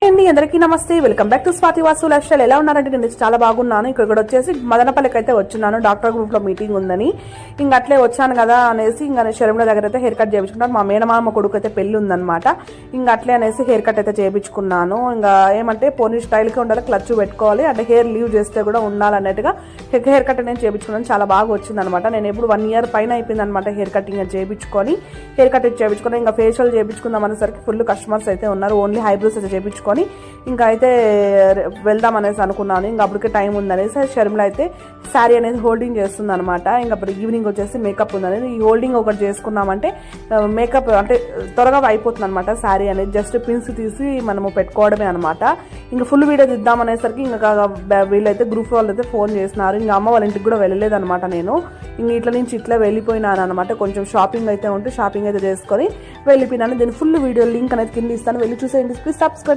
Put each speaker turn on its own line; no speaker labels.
అండి అందరికీ నమస్తే. Welcome back to Swathi Vasu life style. ఎలా ఉన్నారంటే నేను చాలా బాగున్నాను. ఇక్కడ కూడా వచ్చేసి మదనపల్లికి అయితే వచ్చున్నాను. డాక్టర్ గ్రూప్ లో మీటింగ్ ఉందని ఇంక అట్లే వచ్చాను కదా అనేసి ఇంకా శర్మిల దగ్గర అయితే హెయిర్ కట్ చేయించుకున్నాను. మా మేనమామ కొడుకు అయితే పెళ్లి ఉందనమాట. ఇంకా అట్లే అనేసి హెయిర్ కట్ అయితే చేయించుకున్నాను. ఇంకా ఏమంటే పోనీ స్టైల్గా ఉండాలి, క్లచ్ పెట్టుకోవాలి, అంటే హెయిర్ లీవ్ చేస్తే కూడా ఉండాలన్నట్టుగా హెయిర్ కట్ నేను చేయించుకున్నాను. చాలా బాగా వచ్చింది అనమాట. నేను ఎప్పుడు 1 year పైన అయిపోయింది అనమాట హెయిర్ కటింగ్ చేయించుకొని. హెయిర్ కట్ చేయించుకొని ఇంకా ఫేషియల్ చేయించుకుందాం అనేసరికి ఫుల్ కస్టమర్స్ అయితే ఉన్నారు. ఓన్లీ హైబ్రోస్ అయితే చేయించుకొని ఇంకా అయితే వెళ్దాం అనేసి అనుకున్నాను. ఇంకా అప్పటికే టైం ఉందనేసి షర్మిల అయితే శారీ అనేది హోల్డింగ్ చేస్తుంది అనమాట. ఇంకా అప్పుడు ఈవినింగ్ వచ్చేసి మేకప్ ఉందనేది ఈ హోల్డింగ్ ఒకటి చేసుకున్నామంటే మేకప్ అంటే త్వరగా అయిపోతుంది అనమాట. శారీ అనేది జస్ట్ పిన్స్ తీసి మనము పెట్టుకోవడమే అనమాట. ఇంకా ఫుల్ వీడియో తీద్దాం అనేసరికి ఇంకా వీళ్ళైతే గ్రూప్ వాళ్ళు అయితే ఫోన్ చేస్తున్నారు. ఇంకా అమ్మ వాళ్ళ ఇంటికి కూడా వెళ్ళలేదు అనమాట. నేను ఇంక ఇట్ల నుంచి ఇట్లా వెళ్ళిపోయినాను అనమాట. కొంచెం షాపింగ్ అయితే ఉంటే షాపింగ్ అయితే చేసుకొని వెళ్ళిపోయినాను. దీని ఫుల్ వీడియో లింక్ అనేది కింద ఇస్తాను, వెళ్ళి చూసేయండి. Please subscribe.